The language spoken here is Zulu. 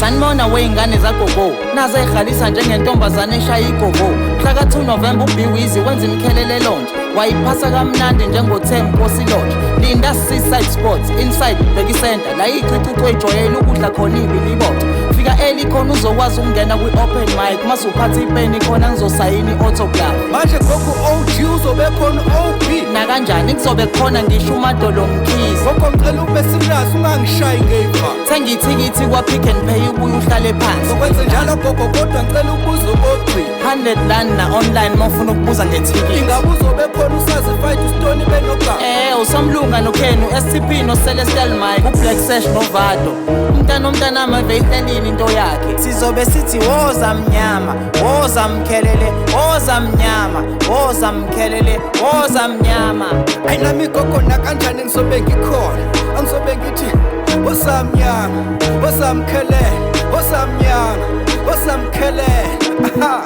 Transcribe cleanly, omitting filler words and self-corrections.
sanibona wey'ngane zagogo nazo ey'halisa njengentombazane eshaya igogo. Mhlaka 2 November uBwizi wenza imikhelele lonje, wayiphasa kamnandi njengoTempo Silonje. Linda Seaside Sports inside Bheki Center, la icucucu ejwayele ukudla khona ibiliboco. Fika early khona uzokwazi ukungena kwi-open mic, masuphatha ipeni khona ngizosayini i-autograph. Manje gogo OG uzobe khona OB Na kanjani kuzobe khona ngisho uMadolo Mkhize. gogo ngicela ube serious ungangishayi ngey'phansi. Thenga ithikithi kwa-Pick n Pay ubuye uhlale phansi. Ngokwenze njalo gogo kodwa ngicela ubuze ubogcina. 100 rand na online mawufuna ukubuza ngethikithi. Ingabe uzobe khona usazi fight uStoni benogama. Usomlunga noKenu, STP noCelestial Mike, uBlack Sash noVado. Umntanami aveyihlalile into yakhe. Sizobe sithi woza mnyama, woza mkhelele, woza mnyama, woza mkhelele, woza mnyama. Ayinami gogo nakanjani ngizobe ngikhona. Angizobe ngithi wosamnyama, wosamkhelele, wosamnyama, wosamkhelele. Aha.